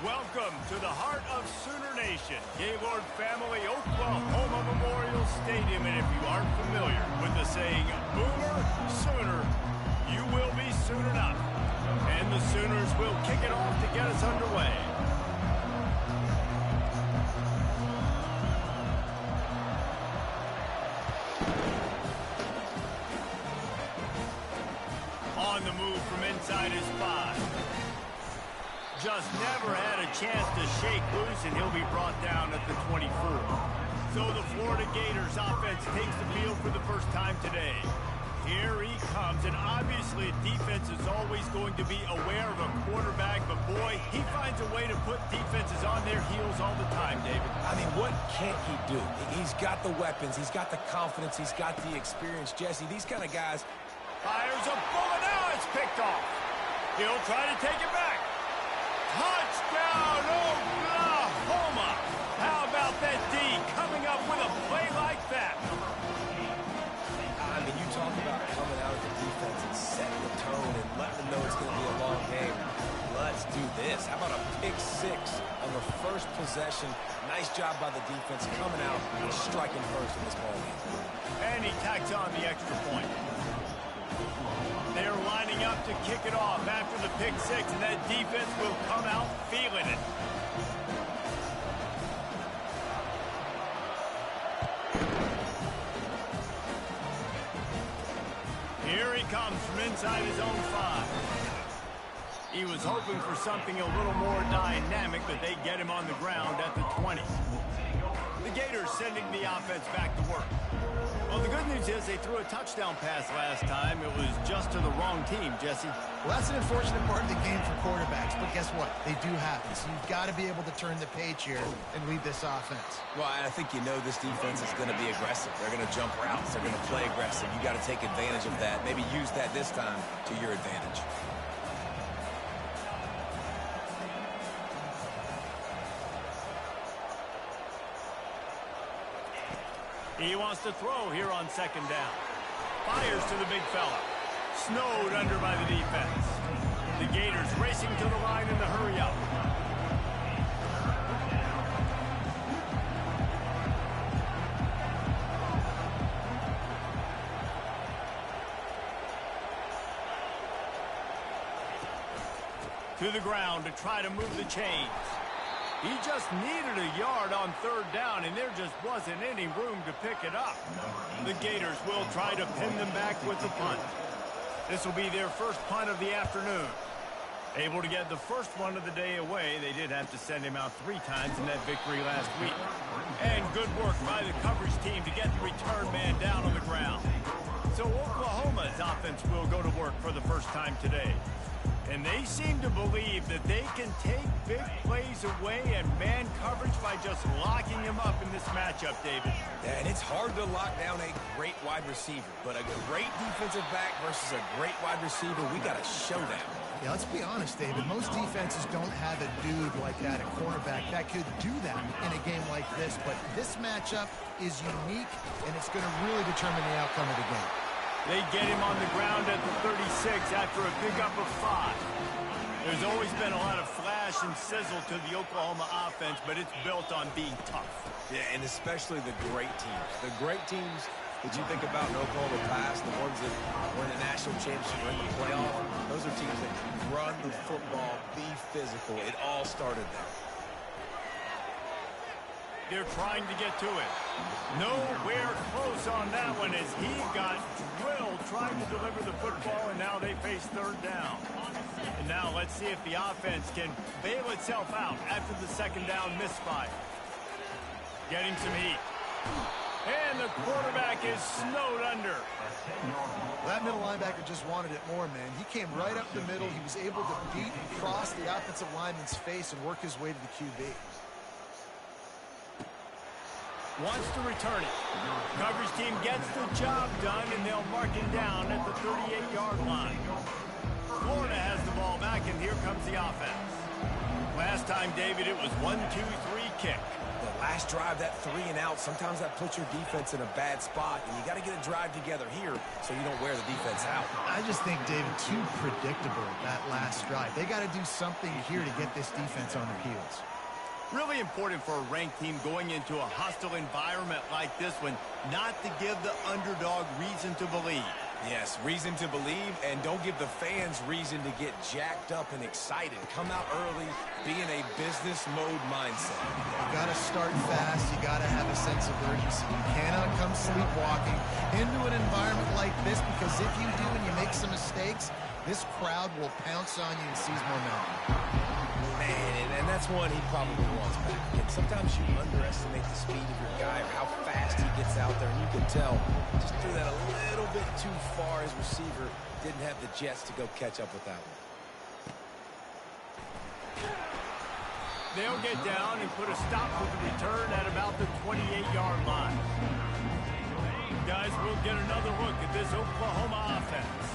Welcome to the heart of Sooner Nation, Gaylord Family Oklahoma Memorial Stadium. And if you aren't familiar with the saying, Boomer Sooner, you will be soon enough. And the Sooners will kick it off to get us underway. On the move from inside his 5. Just never had a chance to shake loose, and he'll be brought down at the 24. So the Florida Gators offense takes the field for the first time today. Here he comes, and obviously defense is always going to be aware of a quarterback, but boy, he finds a way to put defenses on their heels all the time, David. I mean, what can't he do? He's got the weapons, he's got the confidence, he's got the experience. Jesse, these kind of guys. Fires a bullet, now it's picked off. He'll try to take it back. Touchdown, Oklahoma! How about that D coming up with a play like that? I mean, you talk about coming out of the defense and setting the tone and letting them know it's going to be a long game. Let's do this. How about a pick 6 on the first possession? Nice job by the defense coming out and striking first in this ball game. And he tacks on the extra point. They're lining up to kick it off after the pick 6, and that defense will come out feeling it. Here he comes from inside his own 5. He was hoping for something a little more dynamic, but they get him on the ground at the 20. The Gators sending the offense back to work. Well, the good news is they threw a touchdown pass last time. It was just to the wrong team, Jesse. Well, that's an unfortunate part of the game for quarterbacks, but guess what? They do happen. So you've got to be able to turn the page here and lead this offense. Well, I think you know this defense is going to be aggressive. They're going to jump routes. They're going to play aggressive. You got to take advantage of that. Maybe use that this time to your advantage. He wants to throw here on second down. Fires to the big fella. Snowed under by the defense. The Gators racing to the line in the hurry up. To the ground to try to move the chains. He just needed a yard on third down, and there just wasn't any room to pick it up. The Gators will try to pin them back with the punt. This will be their first punt of the afternoon. Able to get the first one of the day away. They did have to send him out 3 times in that victory last week. And good work by the coverage team to get the return man down on the ground. So Oklahoma's offense will go to work for the first time today. And they seem to believe that they can take big plays away and man coverage by just locking him up in this matchup, David. Yeah, and it's hard to lock down a great wide receiver, but a great defensive back versus a great wide receiver, we got a showdown. Yeah, let's be honest, David. Most defenses don't have a dude like that, a cornerback, that could do that in a game like this. But this matchup is unique, and it's going to really determine the outcome of the game. They get him on the ground at the 36 after a pickup of 5. There's always been a lot of flash and sizzle to the Oklahoma offense, but it's built on being tough. Yeah, and especially the great teams. The great teams that you think about in Oklahoma past, the ones that were in the national championship or in the playoff, those are teams that can run the football, be physical. It all started there. They're trying to get to it. Nowhere close on that one as he got drilled trying to deliver the football, and now they face third down. And now let's see if the offense can bail itself out after the second down misfire. Getting some heat. And the quarterback is snowed under. That middle linebacker just wanted it more, man. He came right up the middle. He was able to beat and cross the offensive lineman's face and work his way to the QB. Wants to return it. Coverage team gets the job done, and they'll mark him down at the 38-yard line. Florida has the ball back, and here comes the offense. Last time, David, it was 1-2-3 kick. The last drive, that 3 and out, sometimes that puts your defense in a bad spot, and you got to get a drive together here so you don't wear the defense out. I just think, David, too predictable, that last drive. They got to do something here to get this defense on their heels. Really important for a ranked team going into a hostile environment like this one not to give the underdog reason to believe. Yes, reason to believe, and don't give the fans reason to get jacked up and excited. Come out early, be in a business mode mindset. You got to start fast. You got to have a sense of urgency. You cannot come sleepwalking into an environment like this, because if you do and you make some mistakes, this crowd will pounce on you and seize momentum. Man, and that's one he probably wants back. And sometimes you underestimate the speed of your guy or how fast he gets out there, and you can tell just threw that a little bit too far. His receiver didn't have the jets to go catch up with that one. They'll get down and put a stop to the return at about the 28-yard line. Guys, we'll get another look at this Oklahoma offense.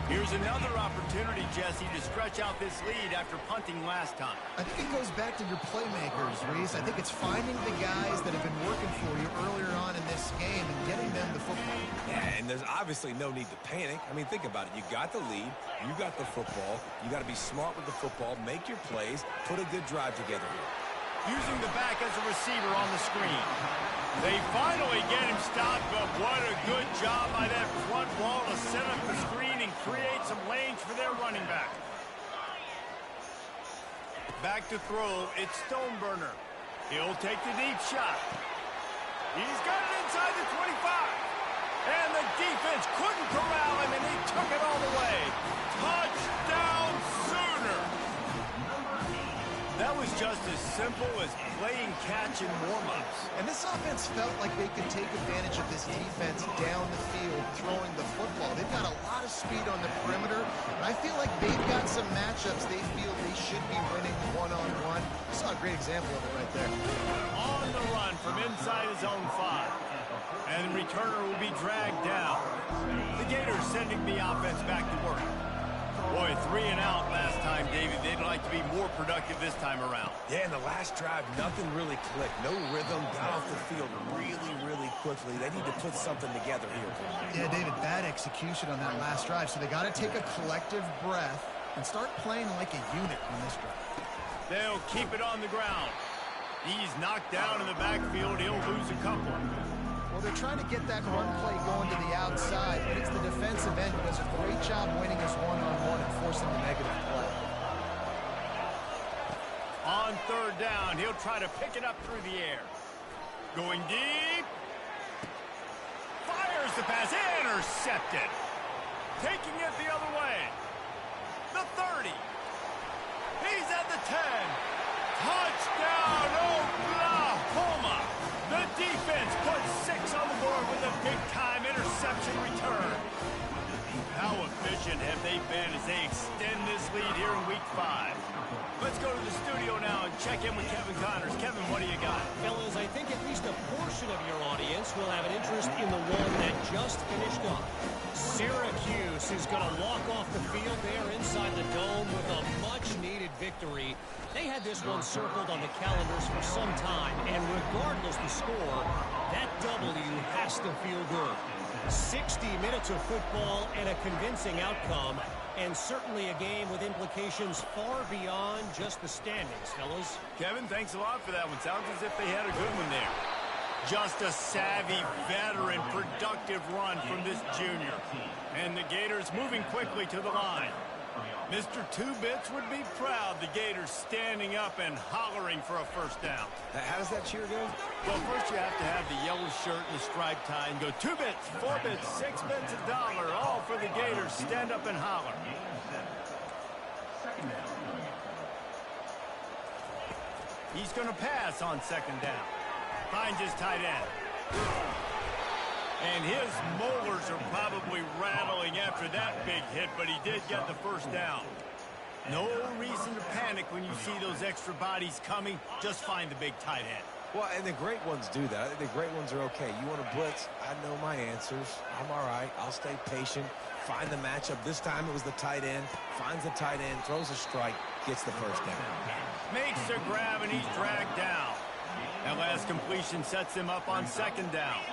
Here's another opportunity, Jesse, to stretch out this lead after punting last time. I think it goes back to your playmakers, Reese. I think it's finding the guys that have been working for you earlier on in this game and getting them the football. Yeah, and there's obviously no need to panic. I mean, think about it. You got the lead. You got the football. You got to be smart with the football. Make your plays. Put a good drive together here. Using the back as a receiver on the screen. They finally get him stopped, but what a good job by that front wall to set up the screen and create some lanes for their running back. Back to throw, it's Stoneburner. He'll take the deep shot. He's got it inside the 25. And the defense couldn't corral him, and he took it all the way. Touchdown Sooner! That was just as simple as playing catch in warm-ups. And this offense felt like they could take advantage of this defense down the field, throwing the football. They've got a lot of speed on the perimeter, and I feel like they've got some matchups they feel they should be winning one-on-one. Saw a great example of it right there. On the run from inside his own 5. And the returner will be dragged down. The Gators sending the offense back to work. Boy, 3 and out last time, David. They'd like to be more productive this time around. Yeah, in the last drive, nothing really clicked. No rhythm, got off the field really quickly. They need to put something together here. Yeah, David, bad execution on that last drive, so they got to take a collective breath and start playing like a unit on this drive. They'll keep it on the ground. He's knocked down in the backfield. He'll lose a couple. Well, they're trying to get that run play going to the outside, but it's the defensive end who does a great job winning his one-on-one and forcing the negative play. On third down, he'll try to pick it up through the air. Going deep. Fires the pass. Intercepted. Taking it the other way. The 30. He's at the 10. Touchdown, Oklahoma. The defense puts 6 on the board with a big-time interception return. How efficient have they been as they extend this lead here in Week 5? Let's go to the studio now and check in with Kevin Connors. Kevin, what do you got? Fellas, I think at least a portion of your audience will have an interest in the one that just finished up. Syracuse is going to walk off the field there inside the dome with a much-needed victory. They had this one circled on the calendars for some time, and regardless the score, that W has to feel good. 60 minutes of football and a convincing outcome, and certainly a game with implications far beyond just the standings, fellas. Kevin, thanks a lot for that one. Sounds as if they had a good one there. Just a savvy, veteran, productive run from this junior. And the Gators moving quickly to the line. Mr. Two-Bits would be proud, the Gators standing up and hollering for a first down. How does that cheer go? Well, first you have to have the yellow shirt and the striped tie and go 2 bits, 4 bits, 6 bits, $1, all for the Gators. Stand up and holler. He's going to pass on second down. Finds his tight end. And his molars are probably rattling after that big hit, but he did get the first down. No reason to panic when you see those extra bodies coming. Just find the big tight end. Well, and the great ones do that. I think the great ones are okay. You want to blitz? I know my answers. I'm all right. I'll stay patient. Find the matchup. This time it was the tight end. Finds the tight end, throws a strike, gets the first down. Makes a grab, and he's dragged down. That last completion sets him up on second down.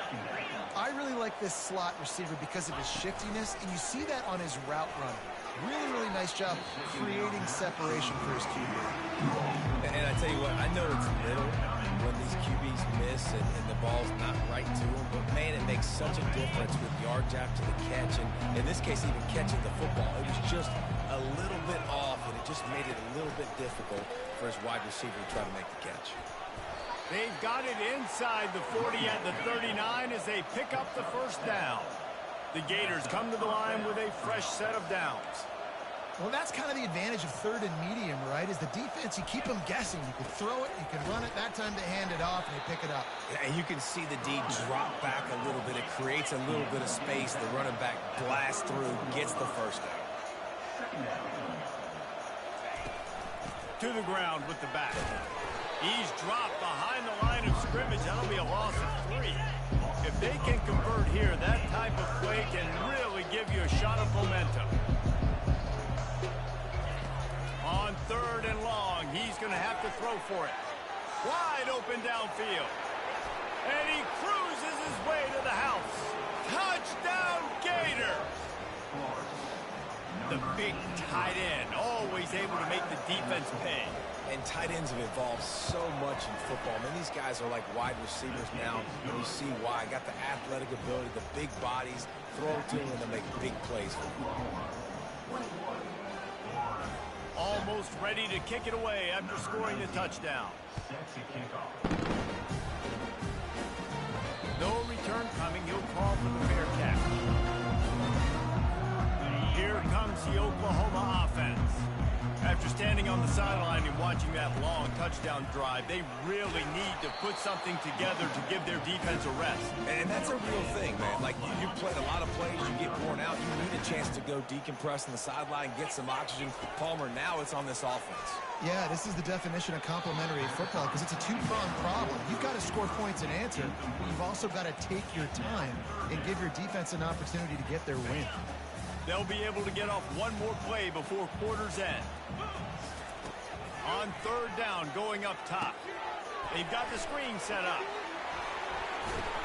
I really like this slot receiver because of his shiftiness, and you see that on his route running. Really, really nice job creating separation for his QB. And I tell you what, I know it's little when these QBs miss and the ball's not right to them, but man, it makes such a difference with yards after the catch, and in this case, even catching the football. It was just a little bit off, and it just made it a little bit difficult for his wide receiver to try to make the catch. They've got it inside the 40 at the 39 as they pick up the first down. The Gators come to the line with a fresh set of downs. Well, that's kind of the advantage of third and medium, right? Is the defense, you keep them guessing. You can throw it, you can run it. That time they hand it off and they pick it up. And you can see the D drop back a little bit. It creates a little bit of space. The running back blasts through, gets the first down. To the ground with the back. He's dropped behind the line of scrimmage. That'll be a loss of 3. If they can convert here, that type of play can really give you a shot of momentum. On third and long, he's going to have to throw for it. Wide open downfield. And he cruises his way to the house. Touchdown, Gator! The big tight end, always able to make the defense pay. And tight ends have evolved so much in football. Man, these guys are like wide receivers now, and you see why. Got the athletic ability, the big bodies, throw to them, and they make big plays. Almost ready to kick it away after scoring the touchdown. No return coming. He'll call for the fair catch. Here comes the Oklahoma offense. After standing on the sideline and watching that long touchdown drive, they really need to put something together to give their defense a rest. And that's a real thing, man. Like, you played a lot of plays, you get worn out, you need a chance to go decompress on the sideline, get some oxygen. Palmer, now it's on this offense. Yeah, this is the definition of complementary football because it's a two-pronged problem. You've got to score points and answer, but you've also got to take your time and give your defense an opportunity to get their win. They'll be able to get off one more play before quarter's end. On third down, going up top. They've got the screen set up.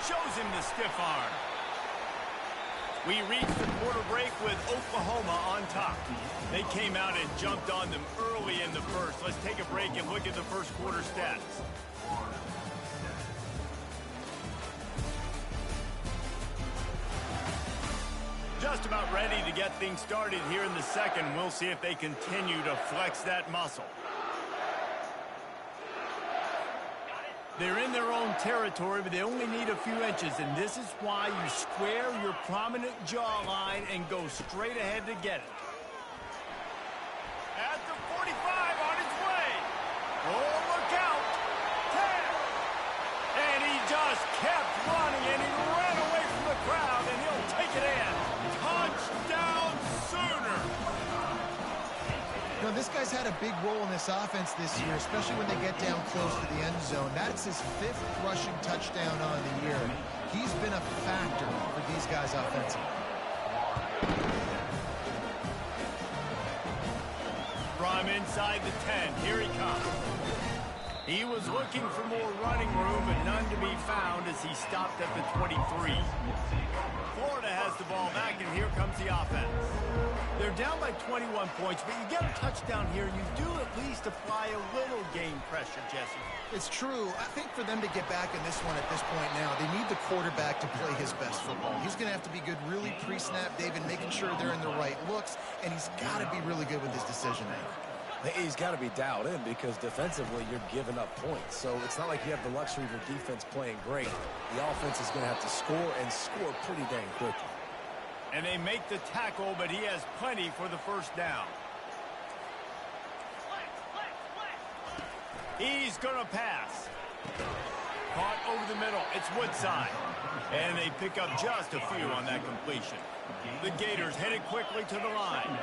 Shows him the stiff arm. We reached the quarter break with Oklahoma on top. They came out and jumped on them early in the first. Let's take a break and look at the first quarter stats. Just about ready to get things started here in the second. We'll see if they continue to flex that muscle. They're in their own territory, but they only need a few inches, and this is why you square your prominent jawline and go straight ahead to get it. At the 45, on his way. Oh, look out. 10. And he just kept running, and he ran away from the crowd, and he'll take it in. Touchdown, Sooner. You know, this guy's had a big role in this offense this year, especially when they get down close to the end zone. That's his 5th rushing touchdown on the year. He's been a factor for these guys offensively. From inside the 10, here he comes. He was looking for more running room, but none to be found as he stopped at the 23. Florida has the ball back, and here comes the offense. They're down by 21 points, but you get a touchdown here, you do at least apply a little game pressure, Jesse. It's true. I think for them to get back in this one at this point now, they need the quarterback to play his best football. He's going to have to be good really pre-snap, David, making sure they're in the right looks, and he's got to be really good with his decision-making. He's got to be dialed in because defensively you're giving up points. So it's not like you have the luxury of your defense playing great. The offense is going to have to score and score pretty dang quickly. And they make the tackle, but he has plenty for the first down. He's going to pass. Caught over the middle. It's Woodside. And they pick up just a few on that completion. The Gators headed quickly to the line.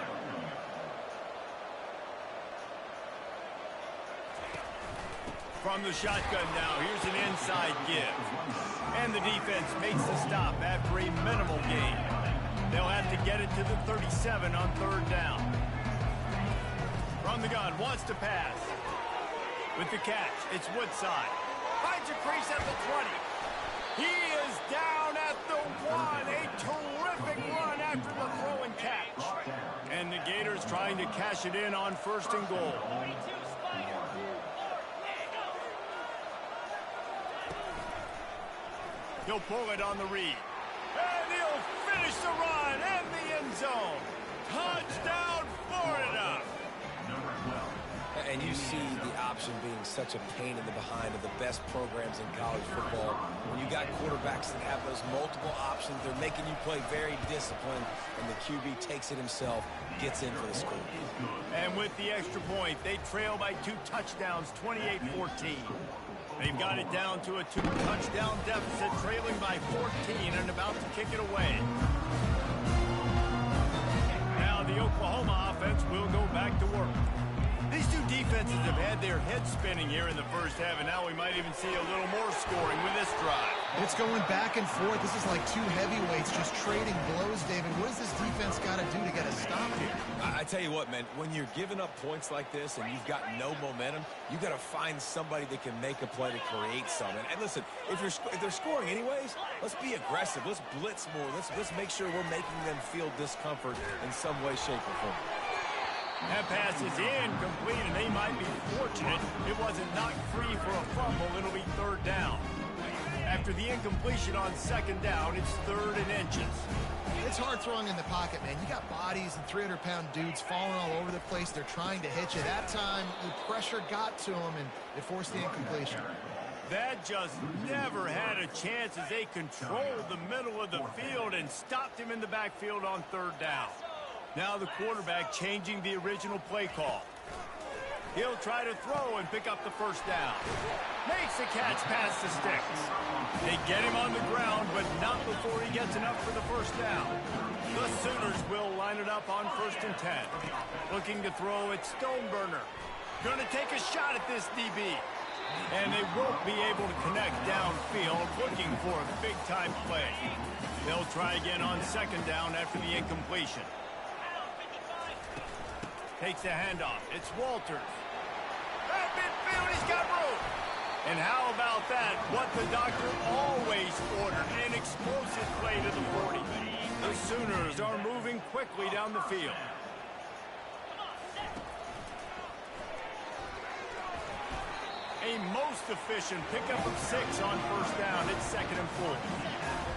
From the shotgun now, here's an inside give. And the defense makes the stop after a minimal gain. They'll have to get it to the 37 on third down. From the gun, wants to pass. With the catch, it's Woodside. Finds a crease at the 20. He is down at the 1. A terrific run after the throw and catch. And the Gators trying to cash it in on 1st and goal. He'll pull it on the read. And he'll finish the run in the end zone. Touchdown, Florida! And you see the option being such a pain in the behind of the best programs in college football. When you got quarterbacks that have those multiple options, they're making you play very disciplined, and the QB takes it himself, gets in for the score. And with the extra point, they trail by 2 touchdowns, 28-14. They've got it down to a 2-touchdown deficit, trailing by 14 and about to kick it away. Now the Oklahoma offense will go back to work. These two defenses have had their heads spinning here in the first half, and now we might even see a little more scoring with this drive. It's going back and forth. This is like two heavyweights just trading blows, David. What does this defense got to do to get a stop here? I tell you what, man, when you're giving up points like this and you've got no momentum, you got to find somebody that can make a play to create something. And listen, if they're scoring anyways, let's be aggressive. Let's blitz more. Let's make sure we're making them feel discomfort in some way, shape, or form. That pass is incomplete, and they might be fortunate it wasn't knocked free for a fumble. It'll be 3rd down. After the incompletion on 2nd down, it's 3rd and inches. It's hard throwing in the pocket, man. You got bodies and 300-pound dudes falling all over the place. They're trying to hit you. That time, the pressure got to them, and it forced the incompletion. That just never had a chance as they controlled the middle of the field and stopped him in the backfield on 3rd down. Now the quarterback changing the original play call. He'll try to throw and pick up the 1st down. Makes the catch past the sticks. They get him on the ground, but not before he gets enough for the 1st down. The Sooners will line it up on 1st and 10. Looking to throw at Stoneburner. Going to take a shot at this DB. And they won't be able to connect downfield, looking for a big-time play. They'll try again on 2nd down after the incompletion. Takes the handoff. It's Walters. At midfield, he's got room. And how about that? What the doctor always ordered, an explosive play to the 40. The Sooners are moving quickly down the field. A most efficient pickup of 6 on 1st down. It's 2nd and 4.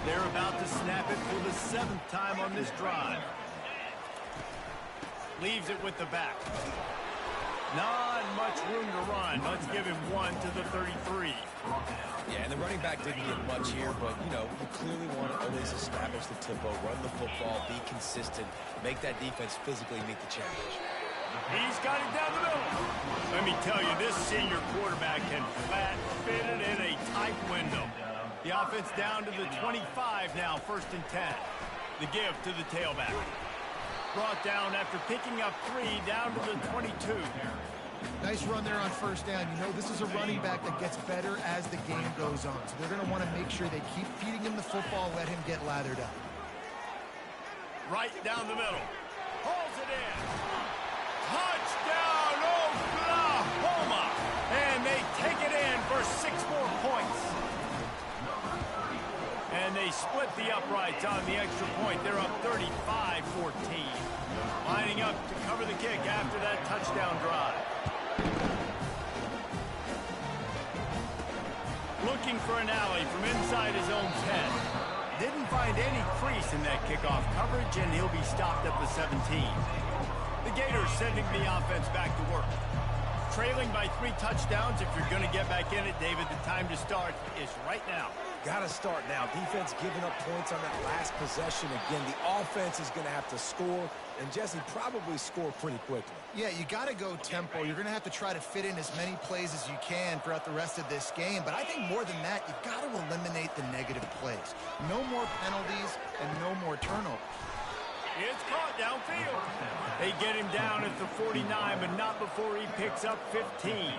They're about to snap it for the 7th time on this drive. Leaves it with the back. Not much room to run. Let's give him 1 to the 33. Yeah, and the running back didn't get much here, but, you know, you clearly want to always establish the tempo, run the football, be consistent, make that defense physically meet the challenge. He's got it down the middle. Let me tell you, this senior quarterback can flat fit it in a tight window. The offense down to the 25 now, 1st and 10. The give to the tailback. Brought down after picking up 3 down to the 22. Nice run there on 1st down. You know, this is a running back that gets better as the game goes on. So they're going to want to make sure they keep feeding him the football, let him get lathered up. Right down the middle. Holds it in. Touchdown, Oklahoma! And they take it in for 6 more points. And they split the uprights on the extra point. They're up 35-14. Lining up to cover the kick after that touchdown drive. Looking for an alley from inside his own 10. Didn't find any crease in that kickoff coverage, and he'll be stopped at the 17. The Gators sending the offense back to work. Trailing by 3 touchdowns. If you're going to get back in it, David, the time to start is right now. Got to start now. Defense giving up points on that last possession. Again, the offense is going to have to score, and Jesse probably score pretty quickly. Yeah, you got to go tempo. You're going to have to try to fit in as many plays as you can throughout the rest of this game. But I think more than that, you've got to eliminate the negative plays. No more penalties and no more turnovers. It's caught downfield. They get him down at the 49, but not before he picks up 15.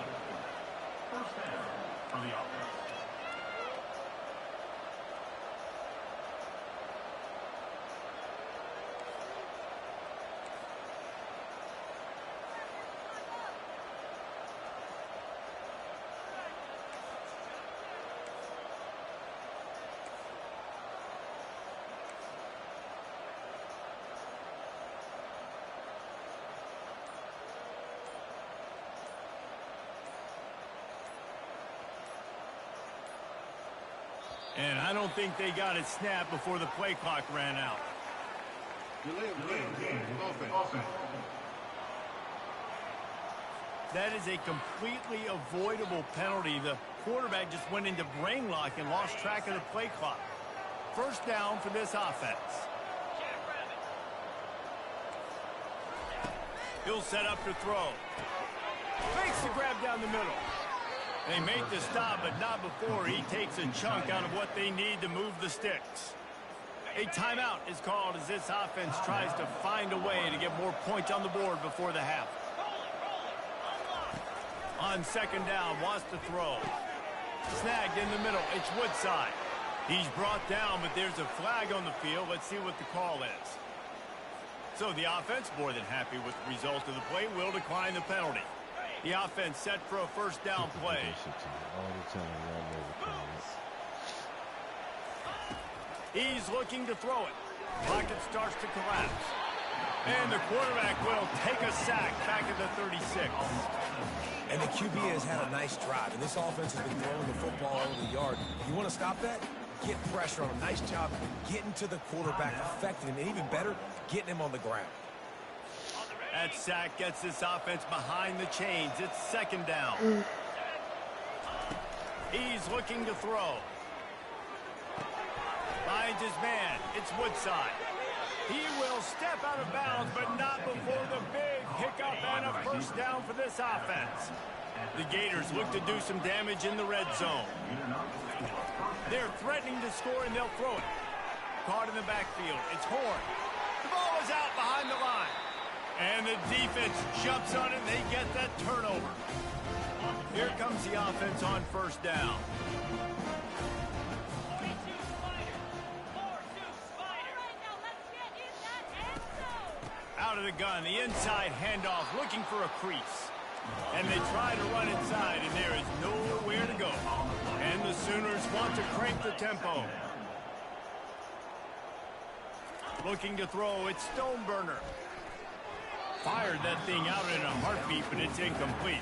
And I don't think they got it snapped before the play clock ran out. That is a completely avoidable penalty. The quarterback just went into brain lock and lost track of the play clock. First down for this offense. He'll set up to throw. Makes the grab down the middle. They make the stop, but not before he takes a chunk out of what they need to move the sticks. A timeout is called as this offense tries to find a way to get more points on the board before the half. On second down, wants to throw. Snagged in the middle. It's Woodside. He's brought down, but there's a flag on the field. Let's see what the call is. So the offense, more than happy with the result of the play, will decline the penalty. The offense set for a first down play. He's looking to throw it. Pocket starts to collapse. And the quarterback will take a sack back at the 36. And the QB has had a nice drive, and this offense has been throwing the football over the yard. You want to stop that? Get pressure on him. Nice job getting to the quarterback, affecting him, and even better, getting him on the ground. That sack gets this offense behind the chains. It's second down. He's looking to throw. Finds his man. It's Woodside. He will step out of bounds, but not before the big pickup and a first down for this offense. The Gators look to do some damage in the red zone. They're threatening to score, and they'll throw it. Caught in the backfield. It's Horn. The ball is out behind the line. And the defense jumps on it, and they get that turnover. Here comes the offense on first down. Out of the gun, the inside handoff, looking for a crease. And they try to run inside, and there is nowhere to go. And the Sooners want to crank the tempo. Looking to throw, it's Stoneburner. Fired that thing out in a heartbeat, but it's incomplete.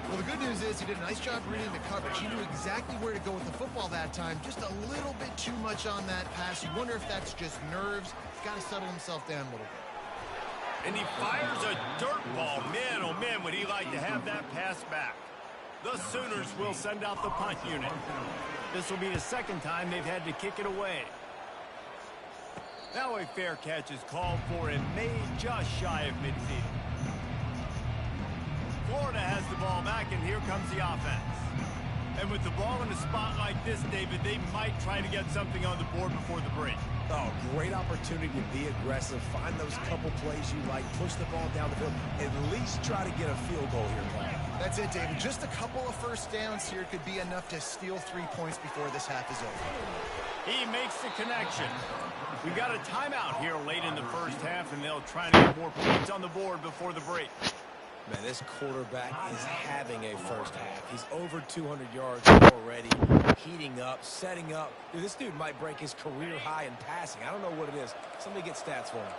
Well, the good news is he did a nice job reading the coverage. He knew exactly where to go with the football that time. Just a little bit too much on that pass. You wonder if that's just nerves. He's got to settle himself down a little bit. And he fires a dirt ball. Man, oh man, would he like to have that pass back. The Sooners will send out the punt unit. This will be the second time they've had to kick it away. Now a fair catch is called for and made just shy of midfield. Florida has the ball back, and here comes the offense. And with the ball in a spot like this, David, they might try to get something on the board before the break. Oh, great opportunity to be aggressive. Find those couple plays you like. Push the ball down the field. At least try to get a field goal here, Paul. That's it, David. Just a couple of first downs here could be enough to steal 3 points before this half is over. He makes the connection. We got a timeout here late in the first half, and they'll try to get more points on the board before the break. Man, this quarterback is having a first half. He's over 200 yards already, heating up, setting up. Dude, this dude might break his career high in passing. I don't know what it is. Somebody get stats for him.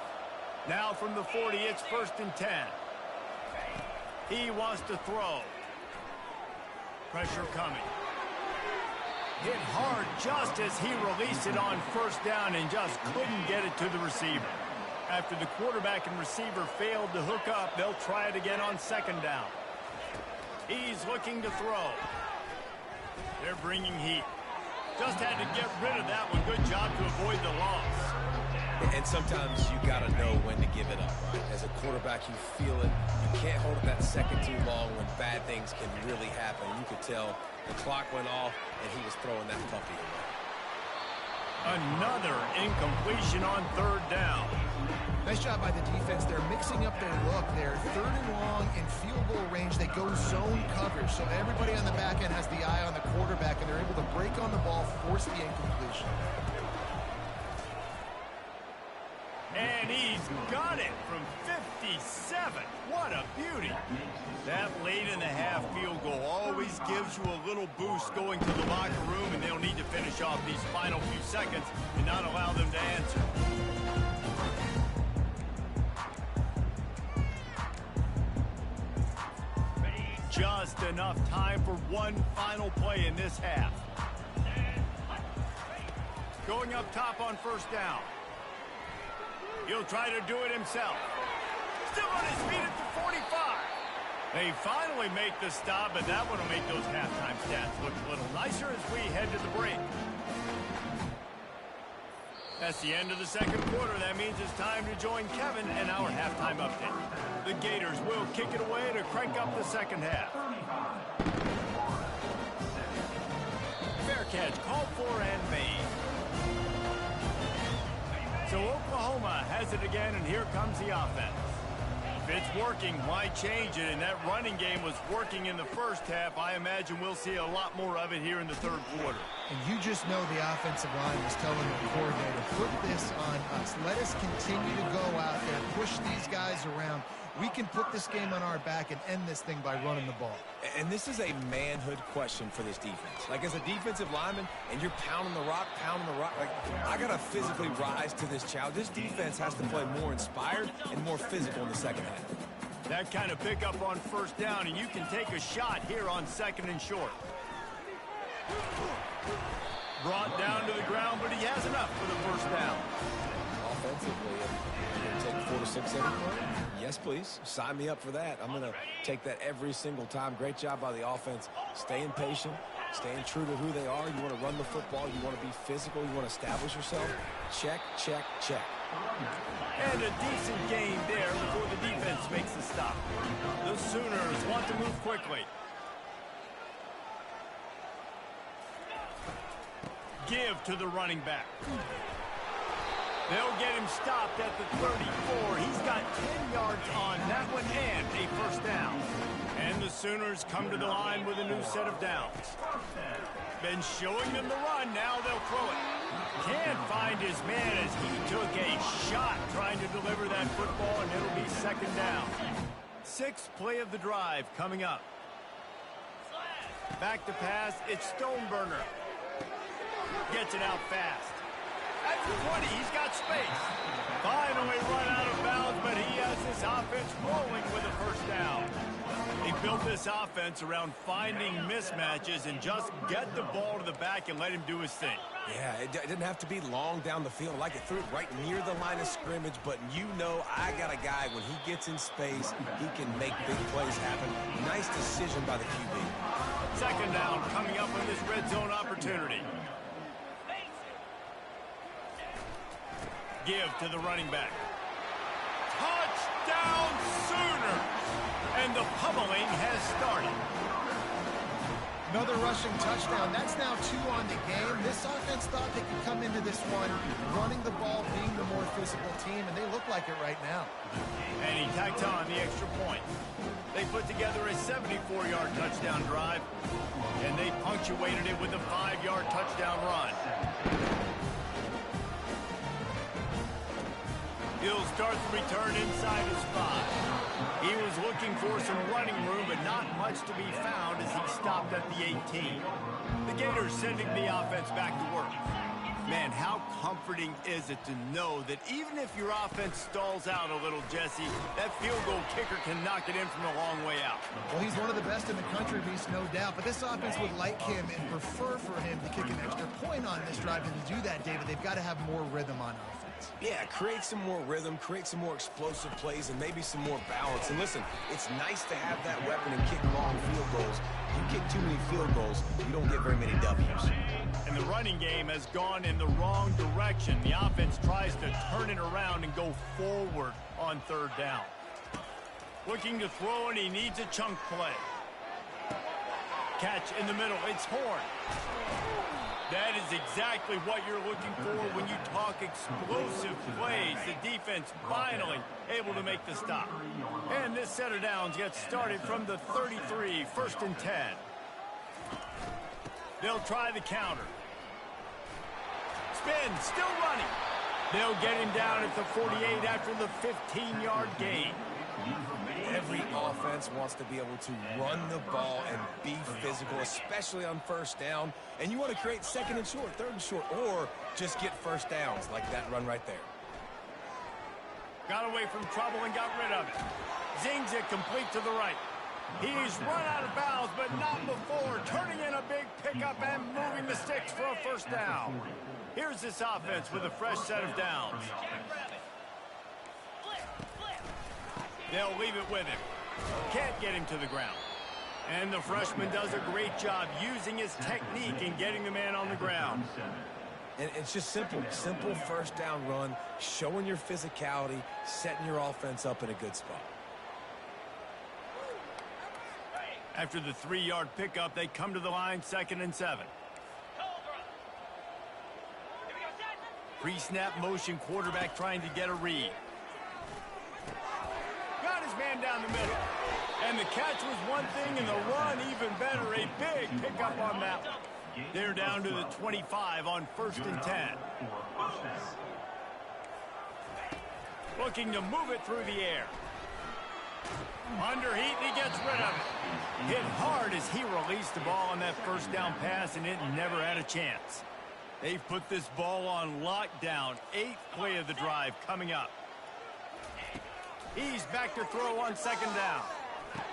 Now from the 40, it's 1st and 10. He wants to throw. Pressure coming. Hit hard just as he released it on first down and just couldn't get it to the receiver. After the quarterback and receiver failed to hook up, they'll try it again on second down. He's looking to throw. They're bringing heat. Just had to get rid of that one. Good job to avoid the loss. And sometimes you got to know when to give it up, right? As a quarterback, you feel it. You can't hold it that second too long when bad things can really happen. You could tell the clock went off, and he was throwing that puppy away. Another incompletion on third down. Nice job by the defense. They're mixing up their look. They're 3rd and long in field goal range. They go zone coverage. So everybody on the back end has the eye on the quarterback, and they're able to break on the ball, force the incompletion. And he's got it from 57. What a beauty. That late in the half field goal always gives you a little boost going to the locker room, and they'll need to finish off these final few seconds and not allow them to answer. Just enough time for one final play in this half. going up top on first down. He'll try to do it himself. Still on his feet at the 45. They finally make the stop, but that one will make those halftime stats look a little nicer as we head to the break. That's the end of the second quarter. That means it's time to join Kevin and our halftime update. The Gators will kick it away to crank up the second half. Fair catch, called for and made. So Oklahoma has it again, and here comes the offense. If it's working, why change it? And that running game was working in the first half. I imagine we'll see a lot more of it here in the third quarter. And you just know the offensive line was telling the coordinator, put this on us. Let us continue to go out there, push these guys around. We can put this game on our back and end this thing by running the ball. And this is a manhood question for this defense. Like, as a defensive lineman, and you're pounding the rock, like, I got to physically rise to this challenge. This defense has to play more inspired and more physical in the second half. That kind of pickup on first down, and you can take a shot here on second and short. Brought down to the ground, but he has enough for the first down. Offensively, you're going to take 4 to 6 every play? Yes, please. Sign me up for that. I'm going to take that every single time. Great job by the offense. Staying patient, staying true to who they are. You want to run the football. You want to be physical. You want to establish yourself. Check, check, check. And a decent game there before the defense makes the stop. The Sooners want to move quickly. Give to the running back. They'll get him stopped at the 34. He's got 10 yards on that one and a first down. And the Sooners come to the line with a new set of downs. Been showing them the run. Now they'll throw it. Can't find his man as he took a shot trying to deliver that football, and it'll be second down. Sixth play of the drive coming up. Back to pass. It's Stoneburner. Gets it out fast. At the 20, he's got space. Finally run out of bounds, but he has this offense rolling with a first down. He built this offense around finding mismatches and just get the ball to the back and let him do his thing. Yeah, it didn't have to be long down the field. Like, it threw it right near the line of scrimmage, but you know I got a guy, when he gets in space, he can make big plays happen. Nice decision by the QB. Second down coming up with this red zone opportunity. Give to the running back. Touchdown Sooners! And the pummeling has started. Another rushing touchdown. That's now 2 on the game. This offense thought they could come into this one running the ball, being the more physical team, and they look like it right now. And he tacked on the extra point. They put together a 74-yard touchdown drive, and they punctuated it with a 5-yard touchdown run. He'll start the return inside his 5. He was looking for some running room, but not much to be found as he stopped at the 18. The Gators sending the offense back to work. Man, how comforting is it to know that even if your offense stalls out a little, Jesse, that field goal kicker can knock it in from a long way out. Well, he's one of the best in the country, Beast, no doubt. But this offense would like him and prefer for him to kick an extra point on this drive. And to do that, David, they've got to have more rhythm on offense. Yeah, create some more rhythm, create some more explosive plays, and maybe some more balance. And listen, it's nice to have that weapon and kick long field goals. You kick too many field goals, you don't get very many W's. And the running game has gone in the wrong direction. The offense tries to turn it around and go forward on third down. Looking to throw, and he needs a chunk play. Catch in the middle. It's Horn. That is exactly what you're looking for when you talk explosive plays. The defense finally able to make the stop. And this set of downs gets started from the 33, 1st and 10. They'll try the counter. Spin, still running. They'll get him down at the 48 after the 15-yard gain. Every offense wants to be able to run the ball and be physical, especially on first down. And you want to create second and short, third and short, or just get first downs like that run right there. Got away from trouble and got rid of it. Zings it complete to the right. He's run out of bounds, but not before, turning in a big pickup and moving the sticks for a first down. Here's this offense with a fresh set of downs. They'll leave it with him. Can't get him to the ground. And the freshman does a great job using his technique and getting the man on the ground. And it's just simple first down run, showing your physicality, setting your offense up in a good spot. After the 3-yard pickup, they come to the line, 2nd and 7. Pre-snap motion, quarterback trying to get a read. Got his man down the middle. And the catch was one thing, and the run even better. A big pickup on that one. They're down to the 25 on 1st and 10. Looking to move it through the air. Under heat, and he gets rid of it. Hit hard as he released the ball on that first down pass, and it never had a chance. They've put this ball on lockdown. 8th play of the drive coming up. He's back to throw on 2nd down.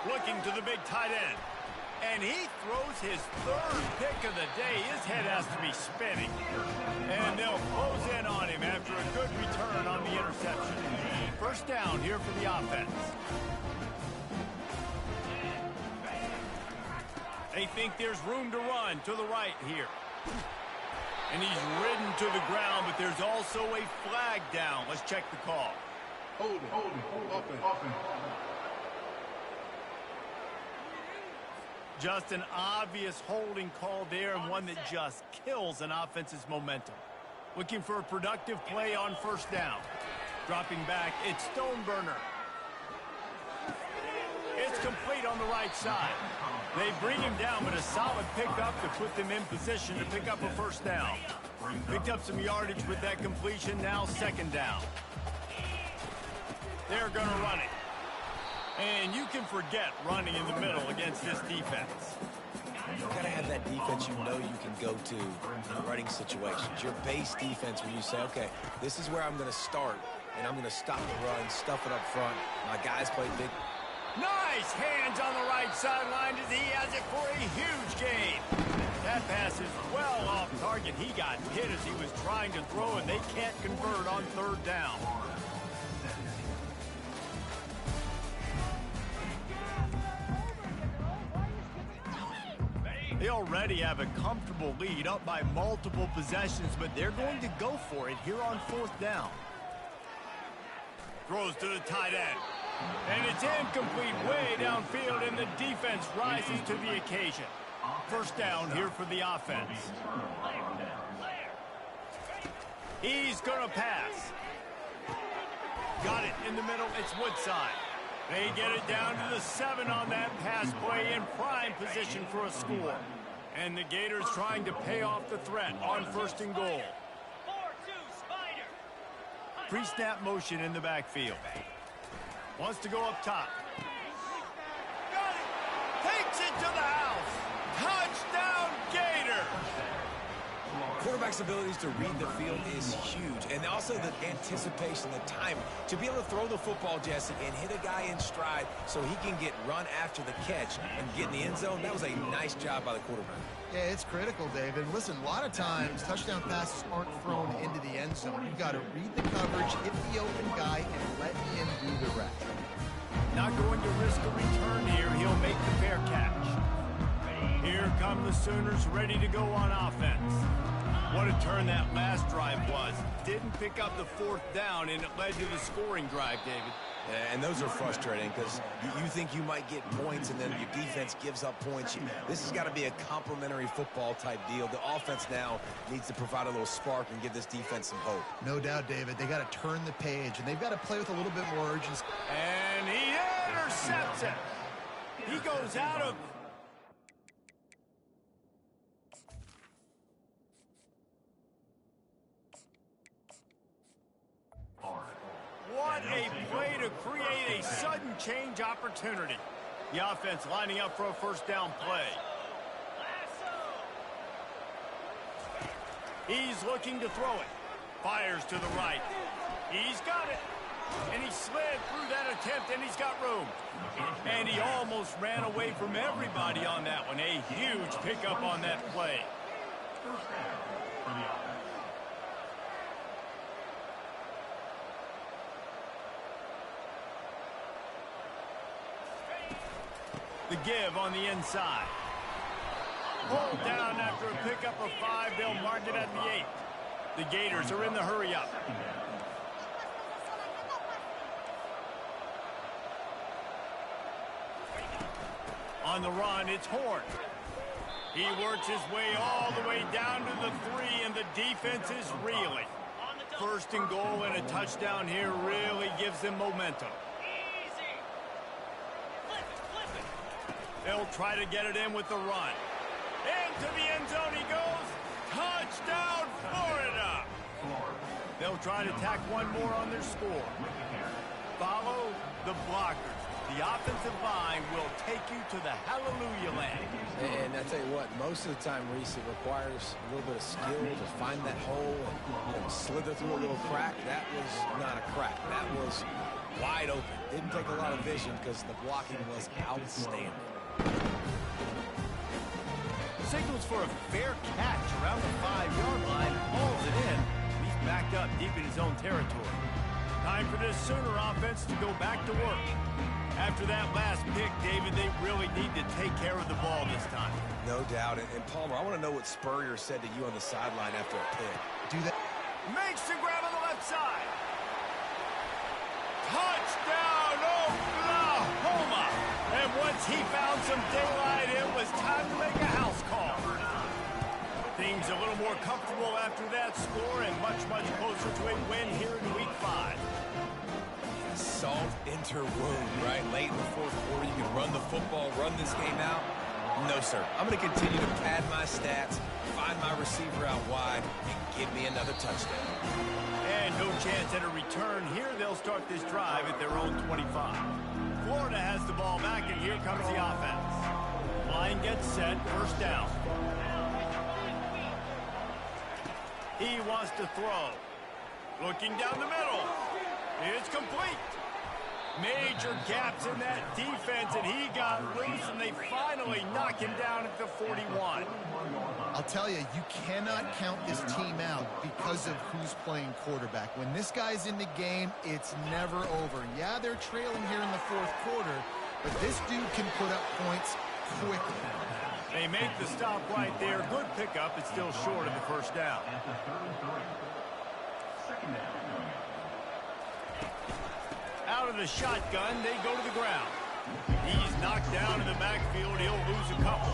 Looking to the big tight end. And he throws his 3rd pick of the day. His head has to be spinning. And they'll close in on him after a good return on the interception. First down here for the offense. They think there's room to run to the right here. And he's ridden to the ground, but there's also a flag down. Let's check the call. Hold it. Just an obvious holding call there, and one that just kills an offense's momentum. Looking for a productive play on first down. Dropping back, it's Stoneburner. It's complete on the right side. They bring him down, but a solid pickup to put them in position to pick up a first down. Picked up some yardage with that completion, now 2nd down. They're going to run it. And you can forget running in the middle against this defense. You've got to have that defense you know you can go to in running situations. Your base defense where you say, okay, this is where I'm going to start, and I'm going to stop the run, stuff it up front. My guys play big. Nice hands on the right sideline as he has it for a huge gain. That pass is well off target. He got hit as he was trying to throw, and they can't convert on 3rd down. They already have a comfortable lead, up by multiple possessions, but they're going to go for it here on 4th down. Throws to the tight end. And it's incomplete way downfield, and the defense rises to the occasion. First down here for the offense. He's going to pass. Got it in the middle. It's Woodside. They get it down to the 7 on that pass play in prime position for a score. And the Gators trying to pay off the threat on 1st and goal. Pre-snap motion in the backfield. Wants to go up top. Got it! Takes it to the house! Touchdown, Gator! Quarterback's abilities to read the field is huge. And also the anticipation, the timing. To be able to throw the football, Jesse, and hit a guy in stride so he can get run after the catch and get in the end zone, that was a nice job by the quarterback. Yeah, it's critical, David. Listen, a lot of times touchdown passes aren't thrown into the end zone. You've got to read the coverage, hit the open guy, and let the end do the rest. Not going to risk a return here. He'll make the fair catch. Here come the Sooners ready to go on offense. What a turn that last drive was. Didn't pick up the 4th down, and it led to the scoring drive, David. And those are frustrating because you think you might get points and then your defense gives up points. This has got to be a complementary football type deal. The offense now needs to provide a little spark and give this defense some hope. No doubt, David. They got to turn the page, and they've got to play with a little bit more urgency. And he intercepts it. He goes out of... What a play to create a sudden change opportunity. The offense lining up for a first down play. He's looking to throw it. Fires to the right. He's got it. And he slid through that attempt, and he's got room. And he almost ran away from everybody on that one. A huge pickup on that play. First down for the offense. The give on the inside. Pulled down after a pickup of 5. They'll mark it at the 8. The Gators are in the hurry up. On the run, it's Horn. He works his way all the way down to the 3, and the defense is reeling. First and goal and a touchdown here really gives them momentum. They'll try to get it in with the run. Into the end zone he goes. Touchdown, Florida! They'll try to tack one more on their score. Follow the blockers. The offensive line will take you to the hallelujah land. And I tell you what, most of the time, Reese, it requires a little bit of skill to find that hole and slither through a little crack. That was not a crack. That was wide open. Didn't take a lot of vision because the blocking was outstanding. Signals for a fair catch around the 5-yard line. Hauls it in. He's backed up deep in his own territory. Time for this Sooner offense to go back to work. After that last pick, David, they really need to take care of the ball this time. No doubt. And Palmer, I want to know what Spurrier said to you on the sideline after a pick. Do that. Makes the grab on the left side. Touchdown, Oklahoma! And once he found some daylight, it was time to make a house call. Things a little more comfortable after that score and much, much closer to a win here in Week 5. Salt enter wound, right? Late in the fourth quarter, you can run the football, run this game out. No, sir. I'm going to continue to pad my stats, find my receiver out wide, and give me another touchdown. And no chance at a return here. They'll start this drive at their own 25. Florida has the ball back, and here comes the offense. Line gets set, first down. He wants to throw. Looking down the middle. It's complete. Major gaps in that defense, and he got loose, and they finally knock him down at the 41. I'll tell you, you cannot count this team out because of who's playing quarterback. When this guy's in the game, it's never over. Yeah, they're trailing here in the fourth quarter, but this dude can put up points quickly. They make the stop right there. Good pickup. It's still short of the first down. Second down. Out of the shotgun, they go to the ground. He's knocked down in the backfield. He'll lose a couple.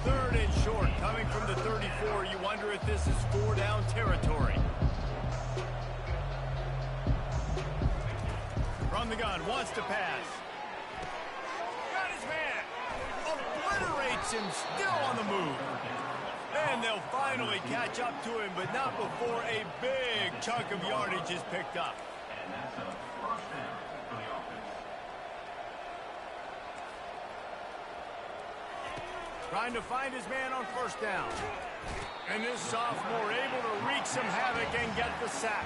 Third and short, coming from the 34. You wonder if this is 4-down territory. From the gun, wants to pass. Got his man. Obliterates him, still on the move. And they'll finally catch up to him, but not before a big chunk of yardage is picked up. And that's a first down for the offense. Trying to find his man on first down. And this sophomore able to wreak some havoc and get the sack.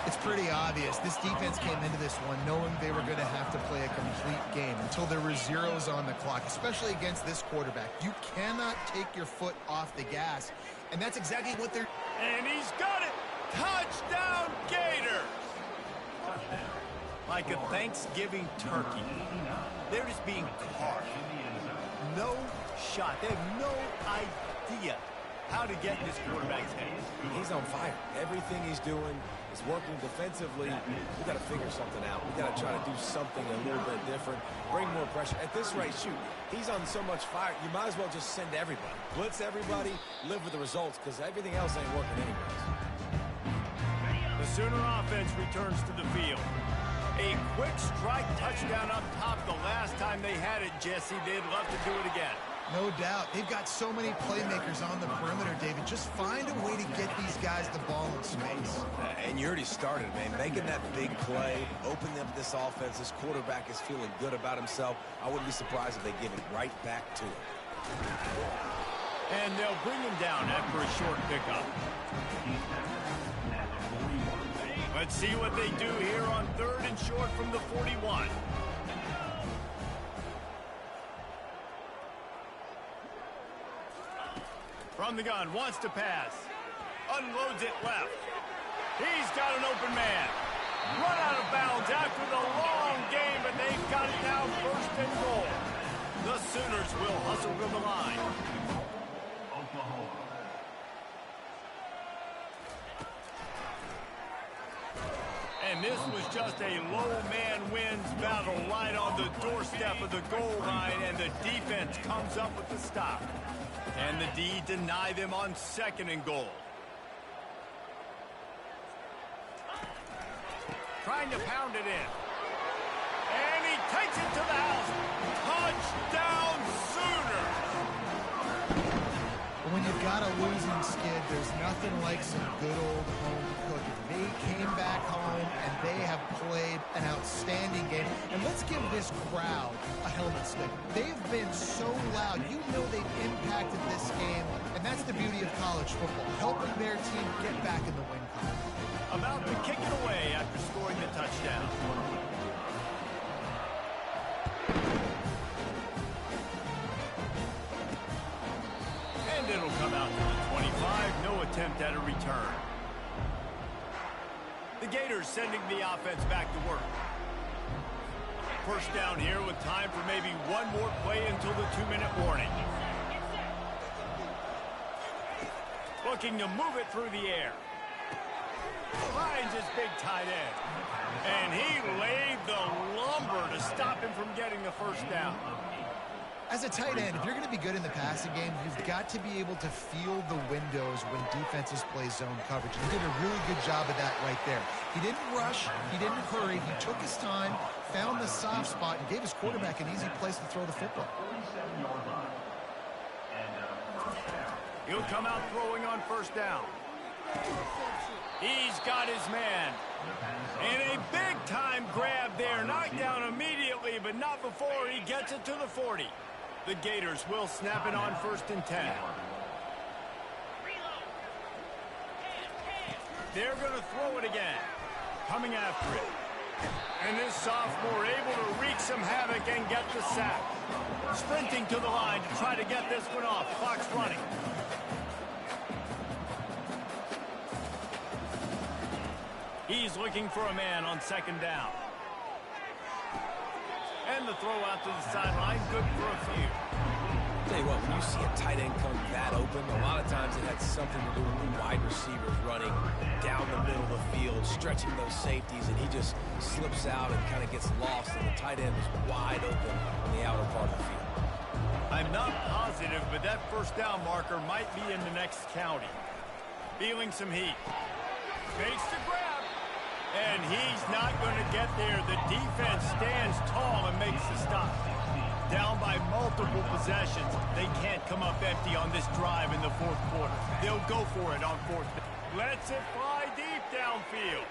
It's pretty obvious. This defense came into this one knowing they were going to have to play a complete game until there were zeros on the clock, especially against this quarterback. You cannot take your foot off the gas, and that's exactly what they're... And he's got it! Touchdown, Gators! Like a Thanksgiving turkey. They're just being carved. No shot. They have no idea how to get in this quarterback's head. He's on fire. Everything he's doing is working defensively. We got to figure something out. We got to try to do something a little bit different. Bring more pressure. At this rate, shoot, he's on so much fire, you might as well just send everybody. Blitz everybody, live with the results, because everything else ain't working anyways. The Sooner offense returns to the field. A quick strike touchdown up top the last time they had it, Jesse. They'd love to do it again. No doubt. They've got so many playmakers on the perimeter, David. Just find a way to get these guys the ball in space. And you already started, man. Making that big play, opening up this offense. This quarterback is feeling good about himself. I wouldn't be surprised if they give it right back to him. And they'll bring him down after a short pickup. Let's see what they do here on third and short from the 41. From the gun, wants to pass. Unloads it left. He's got an open man. Run out of bounds after the long game, but they've got it now first and goal. The Sooners will hustle to the line. Oklahoma. And this was just a low man wins battle right on the doorstep of the goal line, and the defense comes up with the stop. And the D deny them on second and goal. Trying to pound it in. And he takes it to the house. Touchdown Sooners! When you've got a losing skid, there's nothing like some good old home cooking. They came back home, and they have played an outstanding game. And let's give this crowd a helmet stick. They've been so loud. You know they've impacted this game, and that's the beauty of college football, helping their team get back in the win column. About to kick it away after scoring the touchdown. And it'll come out to the 25. No attempt at a return. The Gators sending the offense back to work. First down here with time for maybe one more play until the 2-minute warning. Looking to move it through the air. Finds his big tight end. And he laid the lumber to stop him from getting the first down. As a tight end, if you're going to be good in the passing game, you've got to be able to feel the windows when defenses play zone coverage. And he did a really good job of that right there. He didn't rush. He didn't hurry. He took his time, found the soft spot, and gave his quarterback an easy place to throw the football. He'll come out throwing on first down. He's got his man. And a big-time grab there. Knocked down immediately, but not before he gets it to the 40. The Gators will snap it on first and 10. They're going to throw it again. Coming after it. And this sophomore able to wreak some havoc and get the sack. Sprinting to the line to try to get this one off. Clock's running. He's looking for a man on second down. And the throw out to the sideline, good for a few. Tell you what, when you see a tight end come that open, a lot of times it had something to do with the wide receivers running down the middle of the field, stretching those safeties, and he just slips out and kind of gets lost, and the tight end is wide open in the outer part of the field. I'm not positive, but that first down marker might be in the next county. Feeling some heat. Makes the grab. And he's not going to get there. The defense stands tall and makes the stop. Down by multiple possessions. They can't come up empty on this drive in the fourth quarter. They'll go for it on fourth. Lets it fly deep downfield.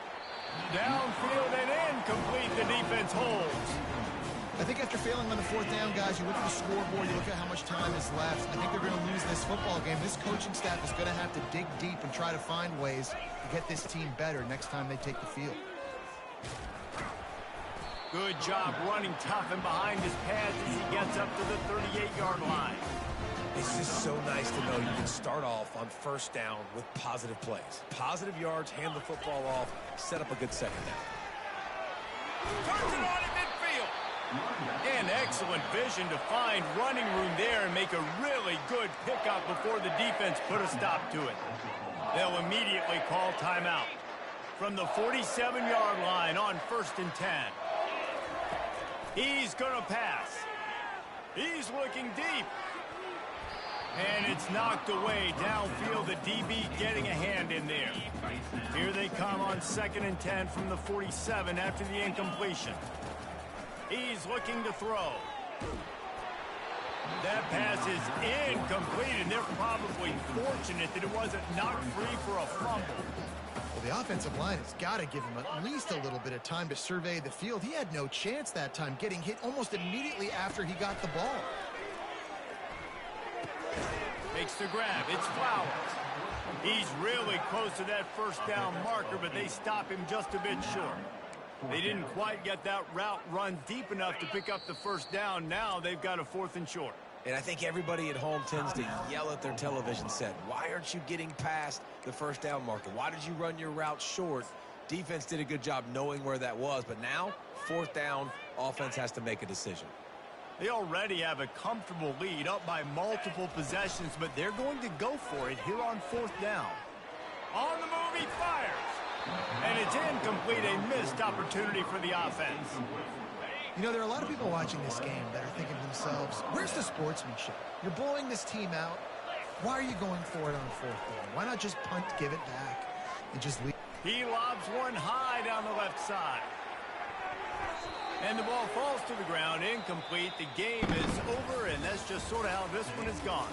Downfield and incomplete. The defense holds. I think after failing on the fourth down, guys, you look at the scoreboard, you look at how much time is left. I think they're going to lose this football game. This coaching staff is going to have to dig deep and try to find ways to get this team better next time they take the field. Good job running tough and behind his pads as he gets up to the 38-yard line. It's just so nice to know you can start off on first down with positive plays. Positive yards, hand the football off, set up a good second down. Turns it on in midfield. And excellent vision to find running room there and make a really good pickup before the defense put a stop to it. They'll immediately call timeout from the 47-yard line on first and 10. He's going to pass. He's looking deep. And it's knocked away downfield. The DB getting a hand in there. Here they come on second and 10 from the 47 after the incompletion. He's looking to throw. That pass is incomplete, and they're probably fortunate that it wasn't knocked free for a fumble. Well, the offensive line has got to give him at least a little bit of time to survey the field. He had no chance that time, getting hit almost immediately after he got the ball. Makes the grab. It's Flowers. He's really close to that first down marker, but they stop him just a bit short. They didn't quite get that route run deep enough to pick up the first down. Now they've got a fourth and short. And I think everybody at home tends to yell at their television set. Why aren't you getting past the first down marker? Why did you run your route short? Defense did a good job knowing where that was, but now, fourth down, offense has to make a decision. They already have a comfortable lead up by multiple possessions, but they're going to go for it here on fourth down. On the move, he fires. And it's incomplete, a missed opportunity for the offense. You know, there are a lot of people watching this game that are thinking to themselves, where's the sportsmanship? You're blowing this team out. Why are you going for it on fourth down? Why not just punt, give it back, and just leave? He lobs one high down the left side. And the ball falls to the ground, incomplete. The game is over, and that's just sort of how this one has gone.